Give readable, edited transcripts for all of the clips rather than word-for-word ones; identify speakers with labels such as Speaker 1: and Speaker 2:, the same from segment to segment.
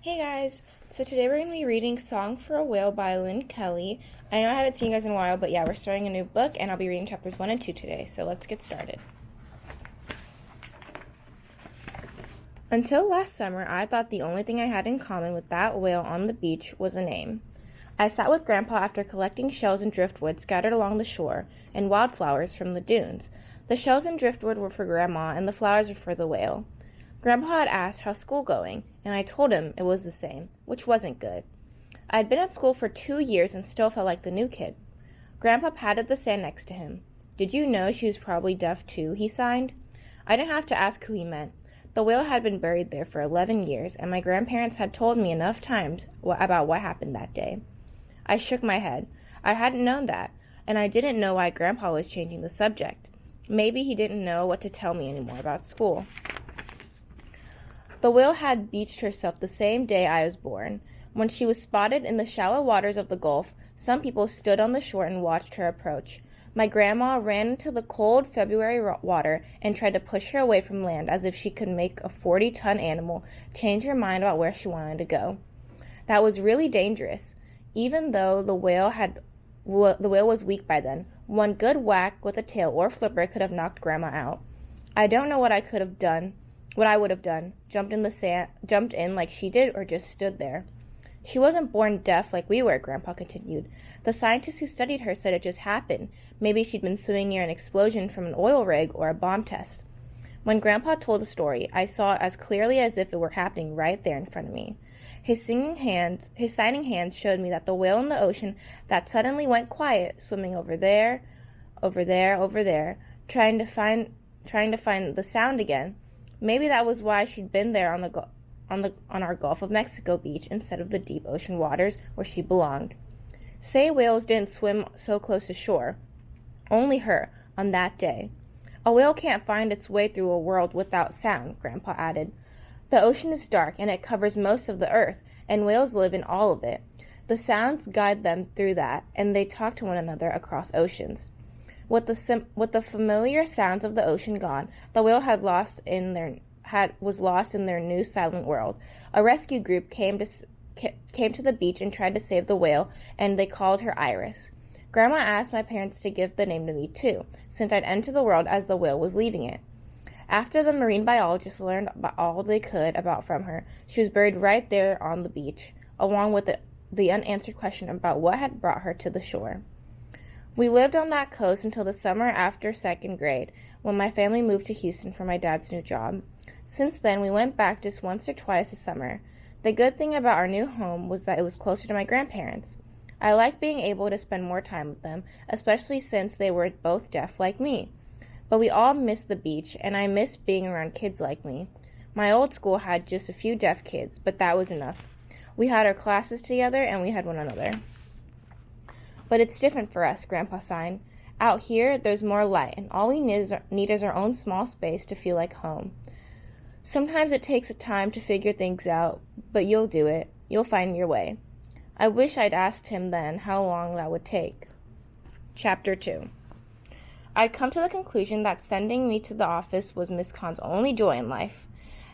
Speaker 1: Hey guys! So today we're going to be reading Song for a Whale by Lynn Kelly. I know I haven't seen you guys in a while, but yeah, we're starting a new book and I'll be reading chapters 1 and 2 today, so let's get started. Until last summer, I thought the only thing I had in common with that whale on the beach was a name. I sat with Grandpa after collecting shells and driftwood scattered along the shore and wildflowers from the dunes. The shells and driftwood were for Grandma and the flowers were for the whale. Grandpa had asked how's school going, and I told him it was the same, which wasn't good. I had been at school for 2 years and still felt like the new kid. Grandpa patted the sand next to him. Did you know she was probably deaf too? He signed. I didn't have to ask who he meant. The whale had been buried there for 11 years, and my grandparents had told me enough times about what happened that day. I shook my head. I hadn't known that, and I didn't know why Grandpa was changing the subject. Maybe he didn't know what to tell me anymore about school. The whale had beached herself the same day I was born. When she was spotted in the shallow waters of the Gulf, some people stood on the shore and watched her approach. My grandma ran into the cold February water and tried to push her away from land as if she could make a 40-ton animal change her mind about where she wanted to go. That was really dangerous. Even though the whale was weak by then, one good whack with a tail or flipper could have knocked Grandma out. I don't know what I would have done, jumped in like she did, or just stood there. She wasn't born deaf like we were, Grandpa continued. The scientists who studied her said it just happened. Maybe she'd been swimming near an explosion from an oil rig or a bomb test. When Grandpa told the story, I saw it as clearly as if it were happening right there in front of me. His signing hands showed me that the whale in the ocean that suddenly went quiet, swimming over there, trying to find the sound again. Maybe that was why she'd been there on our Gulf of Mexico beach instead of the deep ocean waters where she belonged. Say whales didn't swim so close to shore. Only her, on that day. A whale can't find its way through a world without sound, Grandpa added. The ocean is dark and it covers most of the earth, and whales live in all of it. The sounds guide them through that, and they talk to one another across oceans. With the familiar sounds of the ocean gone, the whale was lost in their new silent world. A rescue group came to the beach and tried to save the whale, and they called her Iris. Grandma asked my parents to give the name to me too, since I'd entered the world as the whale was leaving it. After the marine biologists learned all they could about from her, she was buried right there on the beach, along with the unanswered question about what had brought her to the shore. We lived on that coast until the summer after second grade, when my family moved to Houston for my dad's new job. Since then, we went back just once or twice a summer. The good thing about our new home was that it was closer to my grandparents. I liked being able to spend more time with them, especially since they were both deaf like me. But we all missed the beach, and I missed being around kids like me. My old school had just a few deaf kids, but that was enough. We had our classes together, and we had one another. But it's different for us, Grandpa sighed. Out here, there's more light, and all we need is our own small space to feel like home. Sometimes it takes a time to figure things out, but you'll do it. You'll find your way. I wish I'd asked him then how long that would take. Chapter 2. I'd come to the conclusion that sending me to the office was Miss Khan's only joy in life.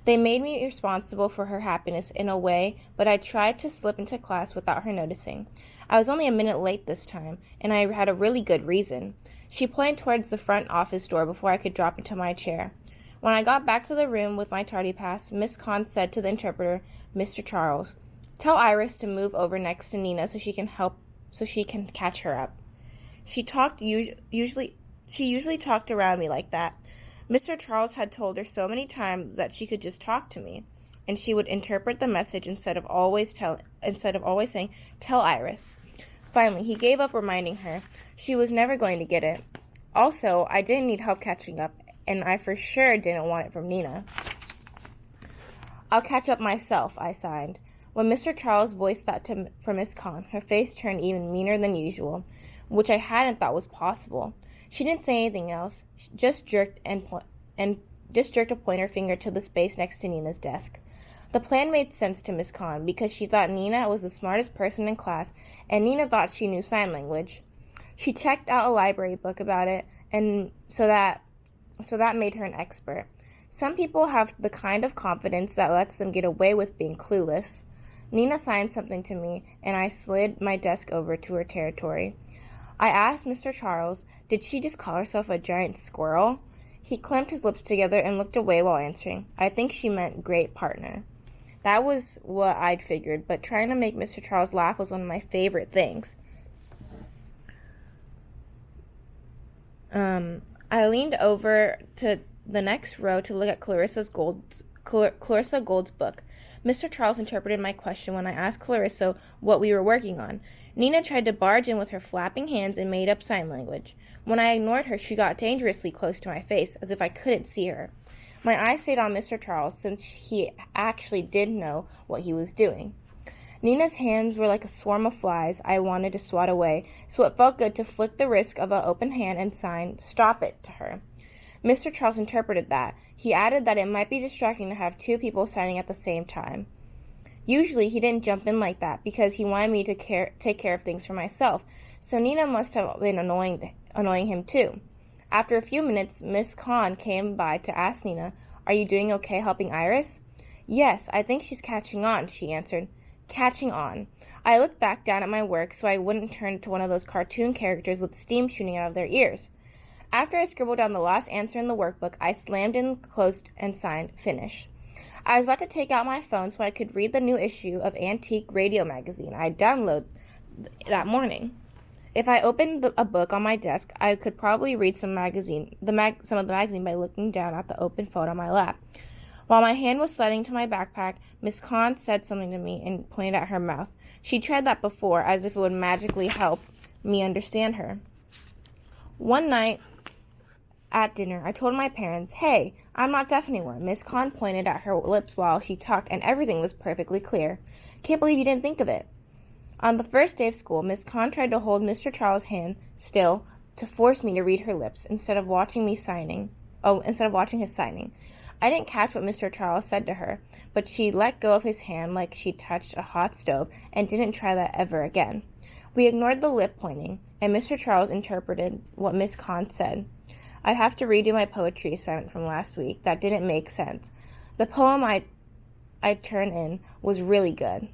Speaker 1: They made me responsible for her happiness in a way, but I tried to slip into class without her noticing. I was only a minute late this time, and I had a really good reason. She pointed towards the front office door before I could drop into my chair. When I got back to the room with my tardy pass, Miss Khan said to the interpreter, Mr. Charles, "Tell Iris to move over next to Nina so she can catch her up." She usually talked around me like that. Mr. Charles had told her so many times that she could just talk to me, and she would interpret the message instead of always saying, "Tell Iris." Finally, he gave up reminding her. She was never going to get it. Also, I didn't need help catching up, and I for sure didn't want it from Nina. "I'll catch up myself," I sighed. When Mr. Charles voiced that for Miss Khan, her face turned even meaner than usual, which I hadn't thought was possible. She didn't say anything else, just jerked a pointer finger to the space next to Nina's desk. The plan made sense to Miss Khan because she thought Nina was the smartest person in class, and Nina thought she knew sign language. She checked out a library book about it, and so that made her an expert. Some people have the kind of confidence that lets them get away with being clueless. Nina signed something to me, and I slid my desk over to her territory. I asked Mr. Charles, did she just call herself a giant squirrel? He clamped his lips together and looked away while answering. I think she meant great partner. That was what I'd figured, but trying to make Mr. Charles laugh was one of my favorite things. I leaned over to the next row to look at Clarissa Gould's book. Mr. Charles interpreted my question when I asked Clarissa what we were working on. Nina tried to barge in with her flapping hands and made up sign language. When I ignored her, she got dangerously close to my face, as if I couldn't see her. My eyes stayed on Mr. Charles, since he actually did know what he was doing. Nina's hands were like a swarm of flies I wanted to swat away, so it felt good to flick the wrist of an open hand and sign, "Stop it," to her. Mr. Charles interpreted that. He added that it might be distracting to have two people signing at the same time. Usually he didn't jump in like that because he wanted me to take care of things for myself, so Nina must have been annoying him too. After a few minutes, Miss Kahn came by to ask Nina, "Are you doing okay helping Iris?" "Yes, I think she's catching on," she answered. Catching on. I looked back down at my work so I wouldn't turn into one of those cartoon characters with steam shooting out of their ears. After I scribbled down the last answer in the workbook, I slammed in, closed, and signed, "Finish." I was about to take out my phone so I could read the new issue of Antique Radio magazine I downloaded that morning. If I opened a book on my desk, I could probably read some of the magazine by looking down at the open phone on my lap. While my hand was sliding to my backpack, Miss Kahn said something to me and pointed at her mouth. She tried that before, as if it would magically help me understand her. One night at dinner, I told my parents, "Hey, I'm not deaf anymore." Miss Kahn pointed at her lips while she talked, and everything was perfectly clear. "Can't believe you didn't think of it." On the first day of school, Miss Kahn tried to hold Mr. Charles' hand still to force me to read her lips instead of watching his signing. I didn't catch what Mr. Charles said to her, but she let go of his hand like she touched a hot stove and didn't try that ever again. We ignored the lip pointing, and Mr. Charles interpreted what Miss Kahn said. I'd have to redo my poetry assignment from last week. That didn't make sense. The poem I'd turned in was really good.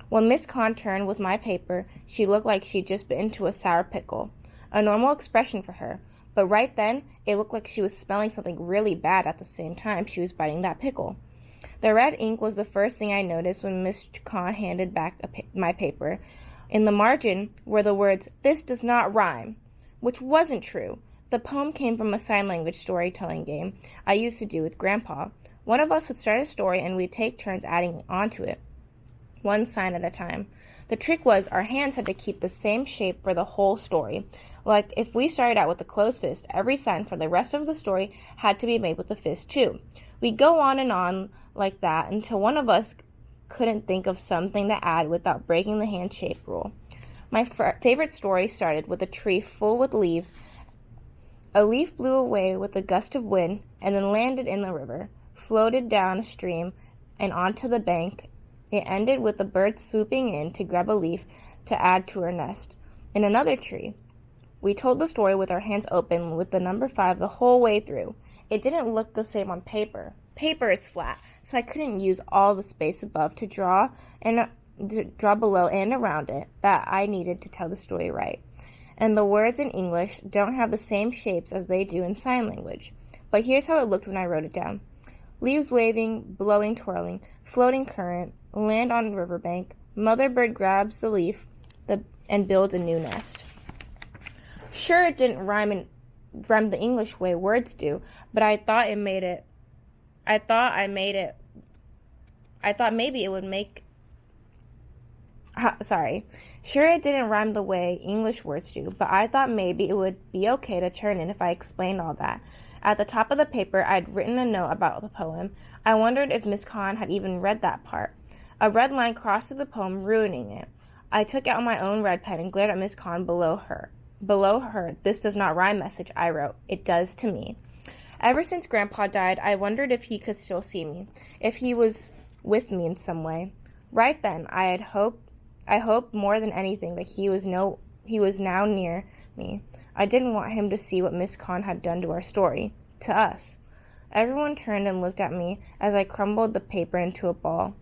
Speaker 1: When Miss Kahn turned with my paper, she looked like she'd just bitten into a sour pickle, a normal expression for her. But right then, it looked like she was smelling something really bad at the same time she was biting that pickle. The red ink was the first thing I noticed when Miss Kahn handed back my paper. In the margin were the words, "This does not rhyme," which wasn't true. The poem came from a sign language storytelling game I used to do with Grandpa. One of us would start a story and we'd take turns adding onto it, one sign at a time. The trick was our hands had to keep the same shape for the whole story. Like if we started out with a closed fist, every sign for the rest of the story had to be made with a fist too. We'd go on and on like that until one of us couldn't think of something to add without breaking the hand shape rule. My favorite story started with a tree full with leaves. A leaf blew away with a gust of wind and then landed in the river, floated down a stream and onto the bank. It ended with a bird swooping in to grab a leaf to add to her nest. In another tree, we told the story with our hands open with the number 5 the whole way through. It didn't look the same on paper. Paper is flat, so I couldn't use all the space above to draw below and around it that I needed to tell the story right. And the words in English don't have the same shapes as they do in sign language. But here's how it looked when I wrote it down. Leaves waving, blowing, twirling, floating current, land on riverbank, mother bird grabs the leaf and builds a new nest. Sure, it didn't rhyme the English way words do, but I thought maybe it would make Sure, it didn't rhyme the way English words do, but I thought maybe it would be okay to turn in if I explained all that. At the top of the paper, I'd written a note about the poem. I wondered if Miss Kahn had even read that part. A red line crossed through the poem, ruining it. I took out my own red pen and glared at Miss Kahn below her. Below her, "This does not rhyme" message, I wrote. It does to me. Ever since Grandpa died, I wondered if he could still see me, if he was with me in some way. Right then, I hoped more than anything that he was now near me. I didn't want him to see what Miss Kahn had done to our story, to us. Everyone turned and looked at me as I crumbled the paper into a ball.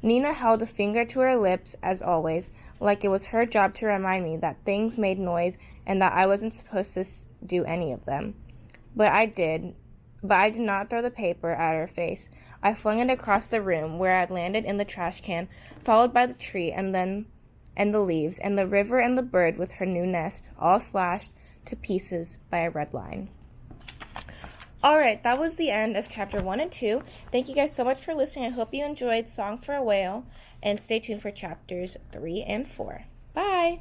Speaker 1: Nina held a finger to her lips, as always, like it was her job to remind me that things made noise and that I wasn't supposed to do any of them. But I did not throw the paper at her face. I flung it across the room, where it landed in the trash can, followed by the tree and the leaves, and the river and the bird with her new nest, all slashed to pieces by a red line. All right, that was the end of chapter 1 and 2. Thank you guys so much for listening. I hope you enjoyed Song for a Whale, and stay tuned for chapters 3 and 4. Bye!